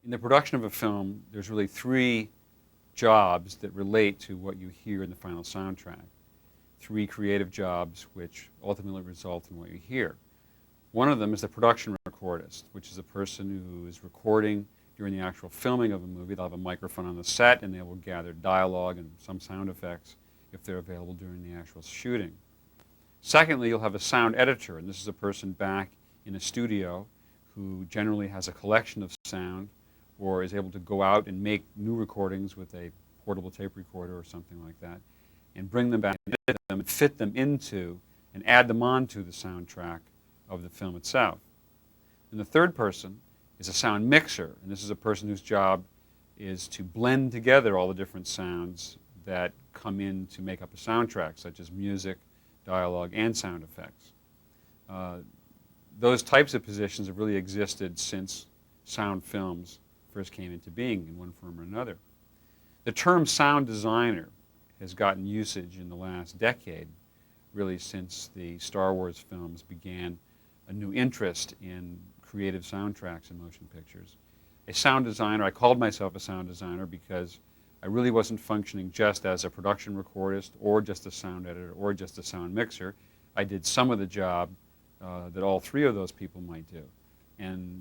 In the production of a film, there's really three jobs that relate to what you hear in the final soundtrack. Three creative jobs which ultimately result in what you hear. One of them is the production recordist, which is a person who is recording during the actual filming of a movie. They'll have a microphone on the set and they will gather dialogue and some sound effects if they're available during the actual shooting. Secondly, you'll have a sound editor, and this is a person back in a studio who generally has a collection of sound or is able to go out and make new recordings with a portable tape recorder or something like that and bring them back and edit them and fit them into and add them onto the soundtrack of the film itself. And the third person is a sound mixer, and this is a person whose job is to blend together all the different sounds that come in to make up a soundtrack, such as music, dialogue, and sound effects. Those types of positions have really existed since sound films first came into being in one form or another. The term sound designer has gotten usage in the last decade, really since the Star Wars films began a new interest in creative soundtracks in motion pictures. A sound designer, I called myself a sound designer because I really wasn't functioning just as a production recordist or just a sound editor or just a sound mixer. I did some of the job that all three of those people might do.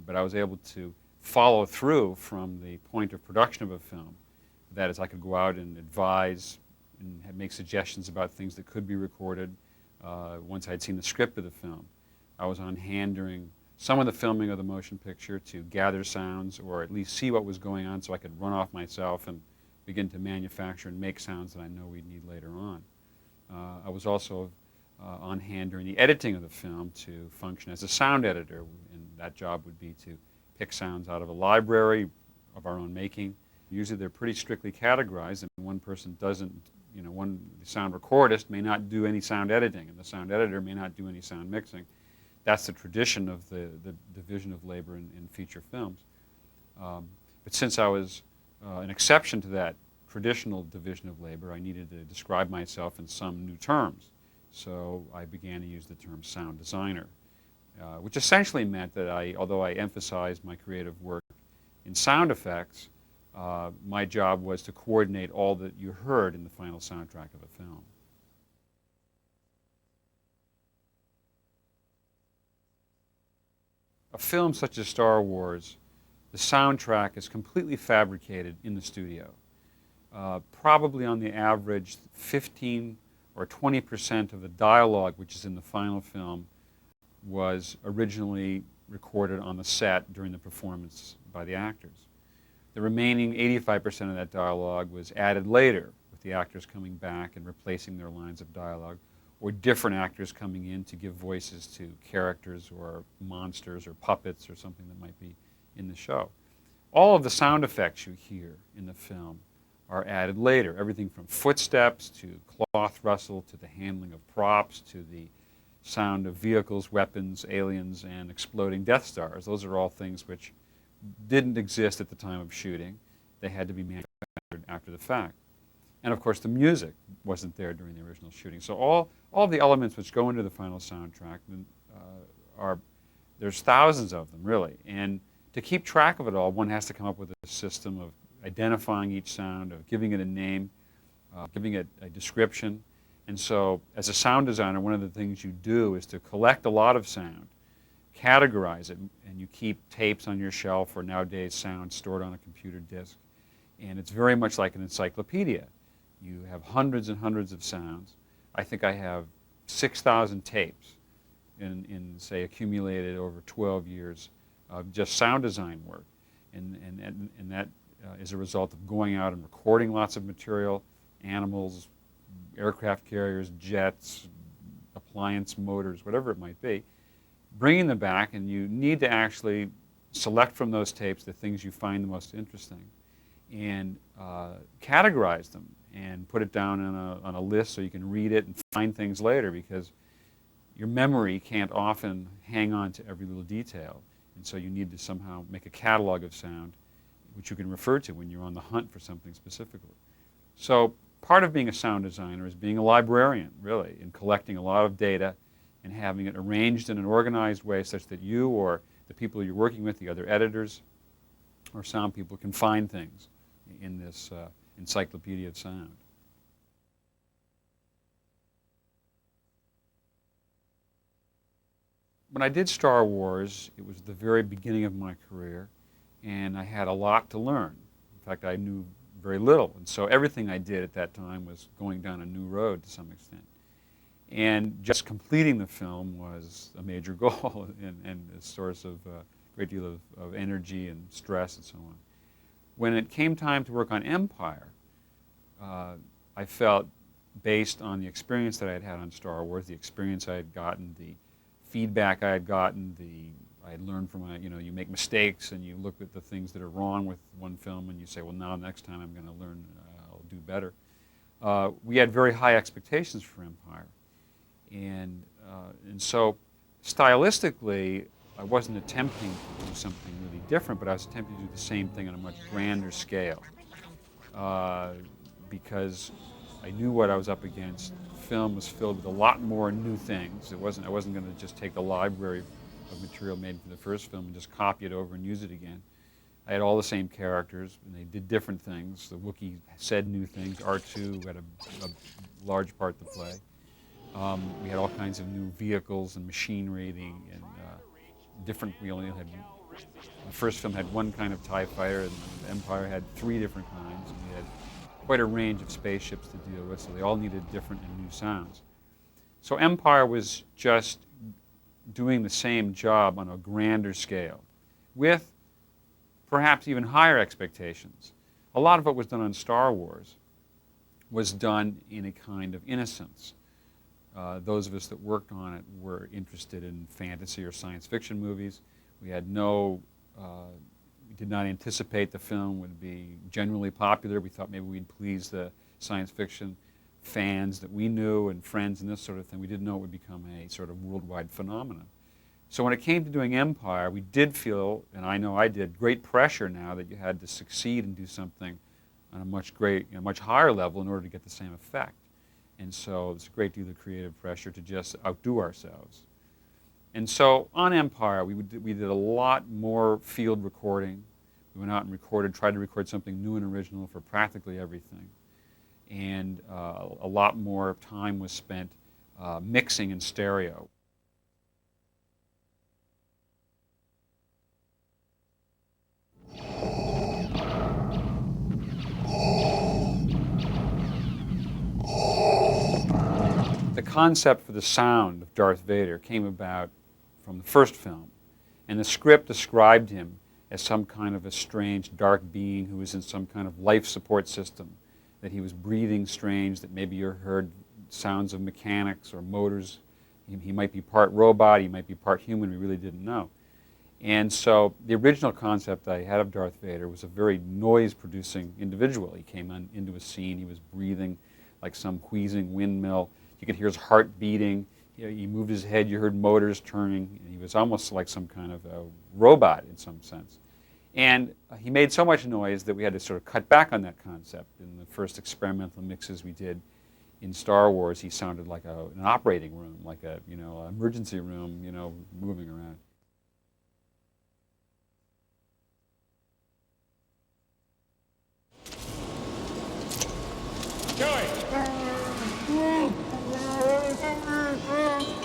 But I was able to follow through from the point of production of a film. That is, I could go out and advise and make suggestions about things that could be recorded once I'd seen the script of the film. I was on hand during some of the filming of the motion picture to gather sounds or at least see what was going on so I could run off myself and begin to manufacture and make sounds that I know we'd need later on. I was also on hand during the editing of the film to function as a sound editor, and that job would be to pick sounds out of a library of our own making. Usually they're pretty strictly categorized, and one person doesn't, the sound recordist may not do any sound editing, and the sound editor may not do any sound mixing. That's the tradition of the division of labor in feature films. But since I was an exception to that traditional division of labor, I needed to describe myself in some new terms. So I began to use the term sound designer, which essentially meant that although I emphasized my creative work in sound effects, my job was to coordinate all that you heard in the final soundtrack of a film. A film such as Star Wars, the soundtrack is completely fabricated in the studio. Probably on the average 15 or 20% of the dialogue which is in the final film was originally recorded on the set during the performance by the actors. The remaining 85% of that dialogue was added later, with the actors coming back and replacing their lines of dialogue, or different actors coming in to give voices to characters or monsters or puppets or something that might be in the show. All of the sound effects you hear in the film are added later, everything from footsteps to cloth rustle to the handling of props to the sound of vehicles, weapons, aliens, and exploding Death Stars. Those are all things which didn't exist at the time of shooting. They had to be manufactured after the fact. And of course the music wasn't there during the original shooting. So all the elements which go into the final soundtrack there's thousands of them really. And to keep track of it all, one has to come up with a system of identifying each sound, of giving it a name, giving it a description. And so as a sound designer, one of the things you do is to collect a lot of sound, categorize it, and you keep tapes on your shelf or nowadays sound stored on a computer disk. And it's very much like an encyclopedia. You have hundreds and hundreds of sounds. I think I have 6,000 tapes in say, accumulated over 12 years of just sound design work. And that is a result of going out and recording lots of material, animals, aircraft carriers, jets, appliance motors, whatever it might be, bringing them back, and you need to actually select from those tapes the things you find the most interesting and categorize them and put it down on a list so you can read it and find things later, because your memory can't often hang on to every little detail. And so you need to somehow make a catalog of sound which you can refer to when you're on the hunt for something specifically. So part of being a sound designer is being a librarian, really, and collecting a lot of data and having it arranged in an organized way such that you or the people you're working with, the other editors, or sound people can find things in this encyclopedia of sound. When I did Star Wars, it was the very beginning of my career, and I had a lot to learn. In fact, I knew very little, and so everything I did at that time was going down a new road to some extent. And just completing the film was a major goal and a source of a great deal of energy and stress and so on. When it came time to work on Empire, I felt, based on the experience that I had had on Star Wars, the experience I had gotten, the feedback I had gotten, I had learned from, you make mistakes and you look at the things that are wrong with one film and you say, well, now next time I'm going to learn, I'll do better. We had very high expectations for Empire. And so stylistically, I wasn't attempting to do something really different, but I was attempting to do the same thing on a much grander scale. Because I knew what I was up against. The film was filled with a lot more new things. I wasn't going to just take the library of material made for the first film and just copy it over and use it again. I had all the same characters, and they did different things. The Wookiee said new things. R2 had a large part to play. We had all kinds of new vehicles and machinery, we only had, the first film had one kind of TIE fighter, and Empire had 3 different kinds, and we had quite a range of spaceships to deal with, so they all needed different and new sounds. So Empire was just doing the same job on a grander scale, with perhaps even higher expectations. A lot of what was done on Star Wars was done in a kind of innocence. Those of us that worked on it were interested in fantasy or science fiction movies. We did not anticipate the film would be generally popular. We thought maybe we'd please the science fiction fans that we knew and friends and this sort of thing. We didn't know it would become a sort of worldwide phenomenon. So when it came to doing Empire, we did feel, and I know I did, great pressure now that you had to succeed and do something on a much higher level in order to get the same effect. And so it's a great deal of creative pressure to just outdo ourselves. And so on Empire, we did a lot more field recording. We went out and tried to record something new and original for practically everything. And a lot more time was spent mixing in stereo. The concept for the sound of Darth Vader came about from the first film, and the script described him as some kind of a strange dark being who was in some kind of life support system, that he was breathing strange, that maybe you heard sounds of mechanics or motors. He might be part robot, he might be part human, we really didn't know. And so the original concept I had of Darth Vader was a very noise-producing individual. He came into a scene, he was breathing like some wheezing windmill. You could hear his heart beating. He moved his head, you heard motors turning. He was almost like some kind of a robot in some sense. And he made so much noise that we had to sort of cut back on that concept. In the first experimental mixes we did in Star Wars, he sounded like an operating room, like an emergency room, moving around.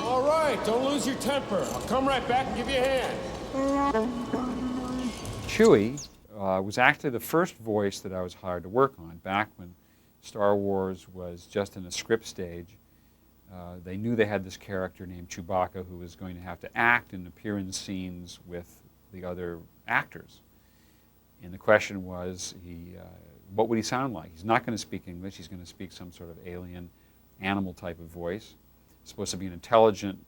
All right, don't lose your temper. I'll come right back and give you a hand. Chewie was actually the first voice that I was hired to work on back when Star Wars was just in a script stage. They knew they had this character named Chewbacca who was going to have to act and appear in scenes with the other actors. And the question was, what would he sound like? He's not going to speak English. He's going to speak some sort of alien animal type of voice. It's supposed to be an intelligent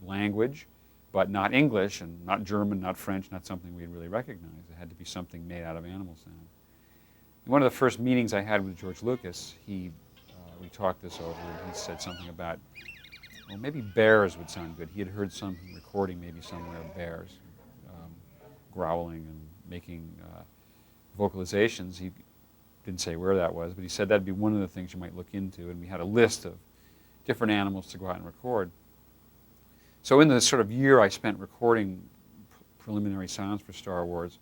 language, but not English and not German, not French, not something we'd really recognize. It had to be something made out of animal sound. In one of the first meetings I had with George Lucas, we talked this over, and he said something about, well, maybe bears would sound good. He had heard some recording maybe somewhere of bears growling and making vocalizations. He didn't say where that was, but he said that'd be one of the things you might look into, and we had a list of different animals to go out and record. So in the sort of year I spent recording preliminary sounds for Star Wars,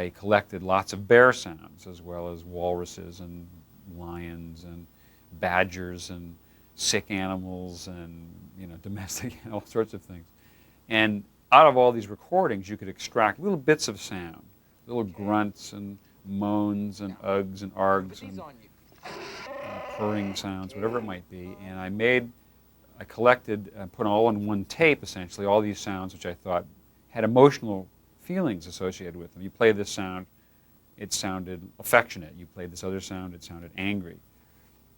I collected lots of bear sounds, as well as walruses and lions and badgers and sick animals and domestic and all sorts of things. And out of all these recordings, you could extract little bits of sound, little grunts and moans and ughs and args and purring sounds, whatever it might be. And I collected and put all on one tape, essentially, all these sounds which I thought had emotional feelings associated with them. You play this sound, it sounded affectionate. You played this other sound, it sounded angry.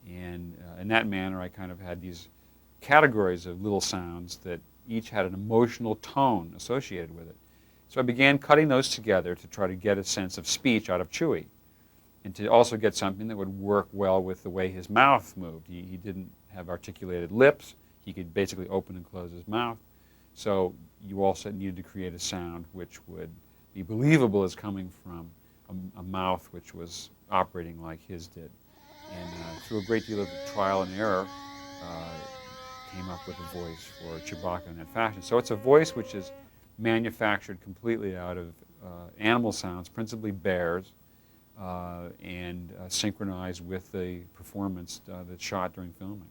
And in that manner, I kind of had these categories of little sounds that each had an emotional tone associated with it. So I began cutting those together to try to get a sense of speech out of Chewie, and to also get something that would work well with the way his mouth moved. He didn't have articulated lips. He could basically open and close his mouth. So you also needed to create a sound which would be believable as coming from a mouth which was operating like his did. And through a great deal of trial and error, came up with a voice for Chewbacca in that fashion. So it's a voice which is manufactured completely out of animal sounds, principally bears, and synchronized with the performance that's shot during filming.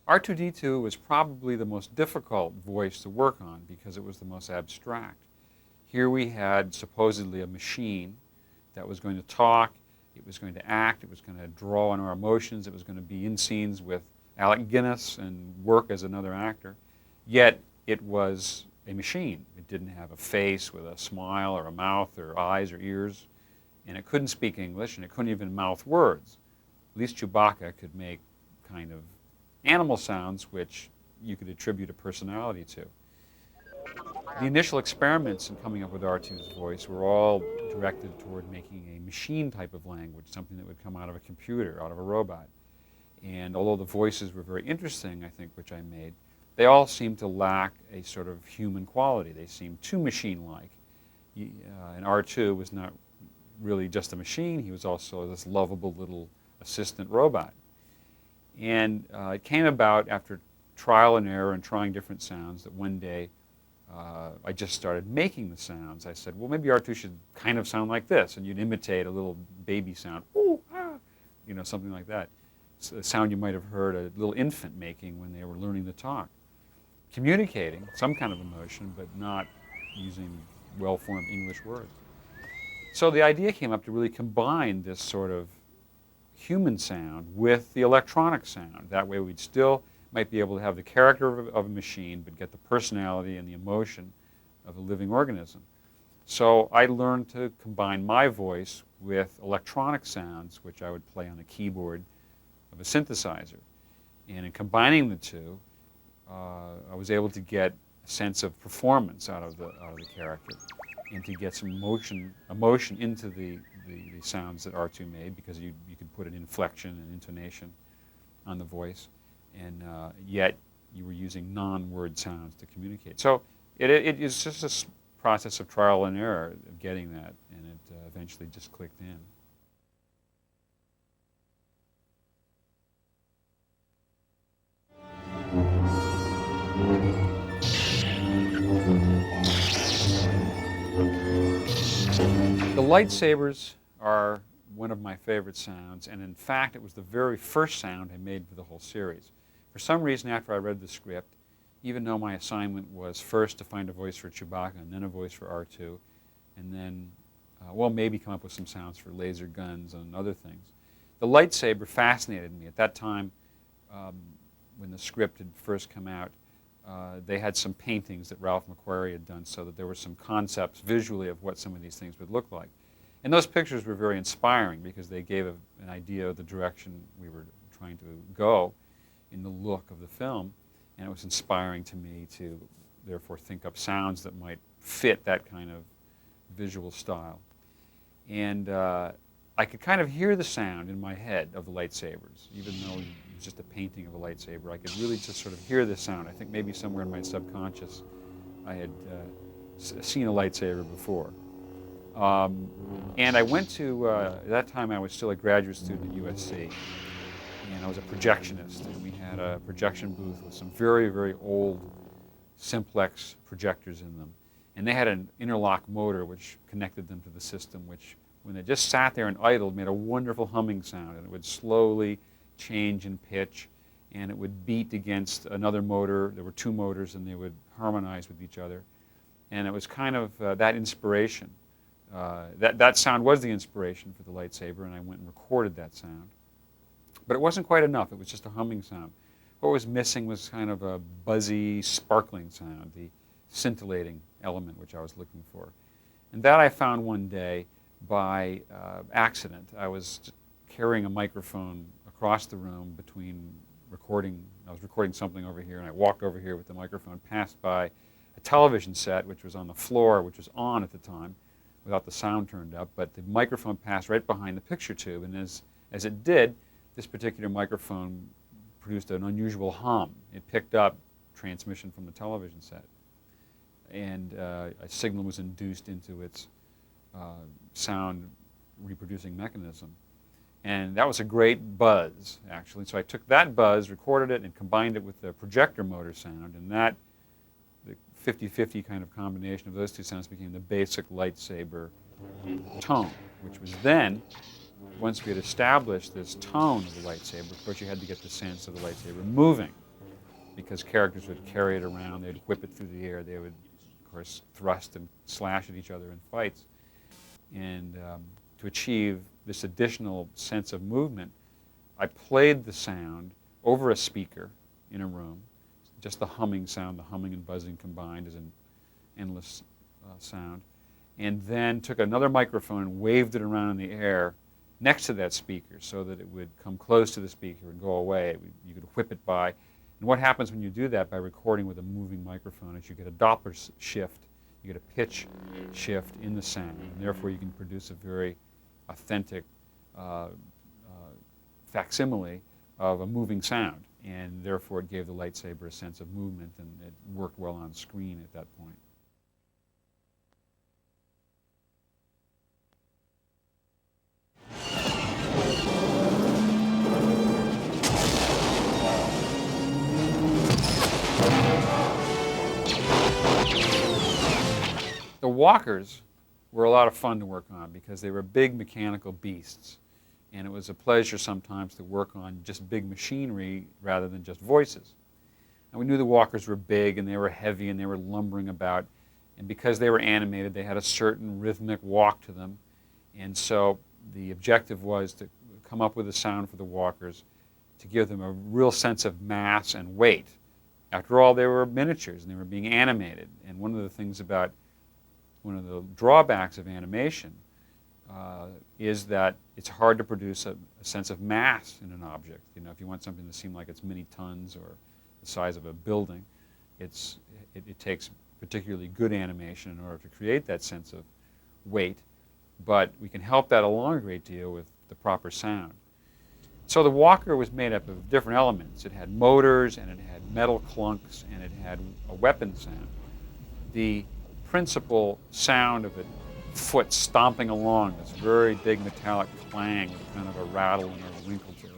R2-D2 was probably the most difficult voice to work on because it was the most abstract. Here we had supposedly a machine that was going to talk, it was going to act, it was going to draw on our emotions, it was going to be in scenes with Alec Guinness and work as another actor. Yet it was a machine. It didn't have a face with a smile or a mouth or eyes or ears, and it couldn't speak English, and it couldn't even mouth words. At least Chewbacca could make kind of animal sounds which you could attribute a personality to. The initial experiments in coming up with R2's voice were all directed toward making a machine type of language, something that would come out of a computer, out of a robot. And although the voices were very interesting, I think, which I made, they all seemed to lack a sort of human quality. They seemed too machine-like. And R2 was not really just a machine. He was also this lovable little assistant robot. And it came about after trial and error and trying different sounds that one day I just started making the sounds. I said, well, maybe R2 should kind of sound like this. And you'd imitate a little baby sound, ooh, ah, something like that. It's a sound you might have heard a little infant making when they were learning to talk. Communicating some kind of emotion, but not using well-formed English words. So the idea came up to really combine this sort of human sound with the electronic sound. That way we'd still might be able to have the character of a machine, but get the personality and the emotion of a living organism. So I learned to combine my voice with electronic sounds, which I would play on a keyboard of a synthesizer. And in combining the two, I was able to get a sense of performance out of the character, and to get some emotion into the sounds that R2 made, because you could put an inflection and intonation on the voice, and yet you were using non-word sounds to communicate. So it is just a process of trial and error of getting that, and it eventually just clicked in. The lightsabers are one of my favorite sounds, and in fact it was the very first sound I made for the whole series. For some reason, after I read the script, even though my assignment was first to find a voice for Chewbacca and then a voice for R2, and then, well, maybe come up with some sounds for laser guns and other things, the lightsaber fascinated me. At that time, when the script had first come out, they had some paintings that Ralph McQuarrie had done, so that there were some concepts visually of what some of these things would look like. And those pictures were very inspiring because they gave an idea of the direction we were trying to go in the look of the film, and it was inspiring to me to therefore think up sounds that might fit that kind of visual style. And I could kind of hear the sound in my head of the lightsabers, even though it was just a painting of a lightsaber. I could really just sort of hear the sound. I think maybe somewhere in my subconscious I had seen a lightsaber before. And I went to, at that time I was still a graduate student at USC, and I was a projectionist, and we had a projection booth with some very, very old simplex projectors in them. And they had an interlock motor which connected them to the system, which when they just sat there and idled made a wonderful humming sound, and it would slowly change in pitch, and it would beat against another motor. There were two motors, and they would harmonize with each other. And it was kind of that inspiration. That sound was the inspiration for the lightsaber, and I went and recorded that sound. But it wasn't quite enough. It was just a humming sound. What was missing was kind of a buzzy, sparkling sound, the scintillating element which I was looking for. And that I found one day by accident. I was carrying a microphone across the room between recording. I was recording something over here, and I walked over here with the microphone, passed by a television set which was on the floor, which was on at the time, without the sound turned up, but the microphone passed right behind the picture tube, and as it did, this particular microphone produced an unusual hum. It picked up transmission from the television set, and a signal was induced into its sound reproducing mechanism. And that was a great buzz, actually. So I took that buzz, recorded it, and combined it with the projector motor sound, and that, the 50-50 kind of combination of those two sounds became the basic lightsaber tone, which was then, once we had established this tone of the lightsaber, of course you had to get the sense of the lightsaber moving, because characters would carry it around, they'd whip it through the air, they would, of course, thrust and slash at each other in fights. And to achieve this additional sense of movement, I played the sound over a speaker in a room, just the humming sound, the humming and buzzing combined is an endless sound, and then took another microphone and waved it around in the air next to that speaker so that it would come close to the speaker and go away. You could whip it by. And what happens when you do that by recording with a moving microphone is you get a Doppler shift, you get a pitch shift in the sound, and therefore you can produce a very authentic facsimile of a moving sound, and therefore it gave the lightsaber a sense of movement, and it worked well on screen at that point. The walkers were a lot of fun to work on because they were big mechanical beasts, and it was a pleasure sometimes to work on just big machinery rather than just voices. And we knew the walkers were big and they were heavy and they were lumbering about, and because they were animated they had a certain rhythmic walk to them, and so the objective was to come up with a sound for the walkers to give them a real sense of mass and weight. After all, they were miniatures and they were being animated, and one of the drawbacks of animation is that it's hard to produce a sense of mass in an object. You know, if you want something to seem like it's many tons or the size of a building, it takes particularly good animation in order to create that sense of weight. But we can help that along a great deal with the proper sound. So the walker was made up of different elements. It had motors, and it had metal clunks, and it had a weapon sound. The principal sound of a foot stomping along, this very big metallic clang with kind of a rattle and a wrinkle to it,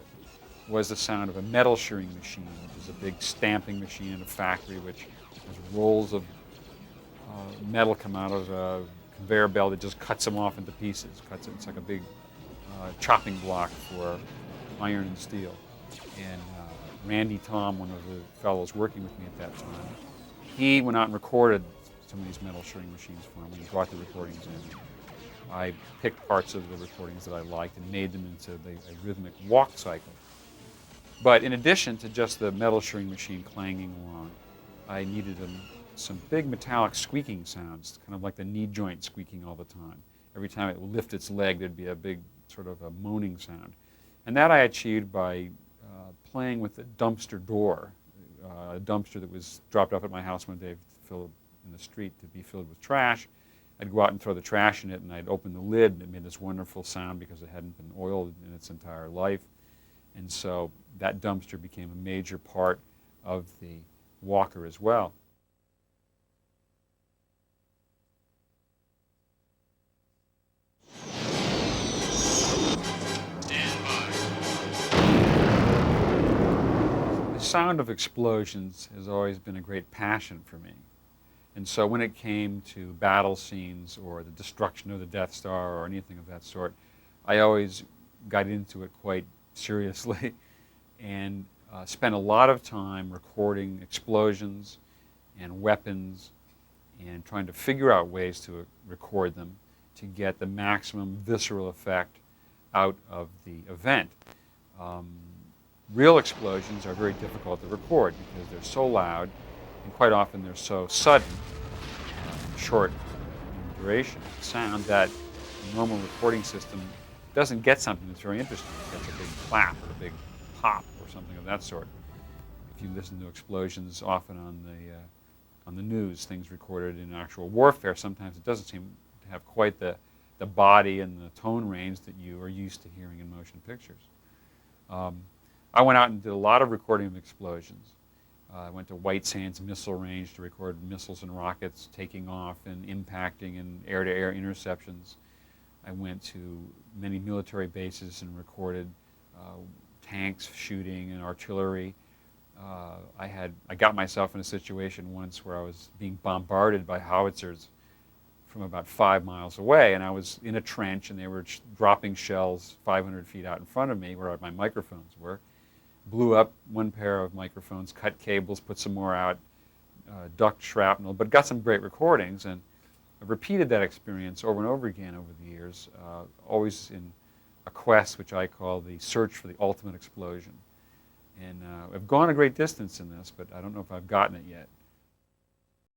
was the sound of a metal shearing machine, which is a big stamping machine in a factory which has rolls of metal come out of a conveyor belt that just cuts them off into pieces. It's like a big chopping block for iron and steel. And Randy Tom, one of the fellows working with me at that time, he went out and recorded some of these metal shearing machines for me. He brought the recordings in. I picked parts of the recordings that I liked and made them into a rhythmic walk cycle. But in addition to just the metal shearing machine clanging along, I needed some big metallic squeaking sounds, kind of like the knee joint squeaking all the time. Every time it would lift its leg, there'd be a big sort of a moaning sound. And that I achieved by playing with the dumpster door, a dumpster that was dropped off at my house one day in the street to be filled with trash. I'd go out and throw the trash in it, and I'd open the lid, and it made this wonderful sound because it hadn't been oiled in its entire life. And so that dumpster became a major part of the walker as well. sound of explosions has always been a great passion for me. And so when it came to battle scenes or the destruction of the Death Star or anything of that sort, I always got into it quite seriously and spent a lot of time recording explosions and weapons and trying to figure out ways to record them to get the maximum visceral effect out of the event. Real explosions are very difficult to record because they're so loud and quite often they're so sudden, short in duration of sound that a normal recording system doesn't get something that's very interesting. It gets a big clap or a big pop or something of that sort. If you listen to explosions often on the news, things recorded in actual warfare, sometimes it doesn't seem to have quite the body and the tone range that you are used to hearing in motion pictures. I went out and did a lot of recording of explosions. I went to White Sands Missile Range to record missiles and rockets taking off and impacting and air-to-air interceptions. I went to many military bases and recorded tanks shooting and artillery. I got myself in a situation once where I was being bombarded by howitzers from about 5 miles away, and I was in a trench and they were dropping shells 500 feet out in front of me where my microphones were. Blew up one pair of microphones, cut cables, put some more out, ducked shrapnel, but got some great recordings, and I've repeated that experience over and over again over the years, always in a quest which I call the search for the ultimate explosion. And I've gone a great distance in this, but I don't know if I've gotten it yet.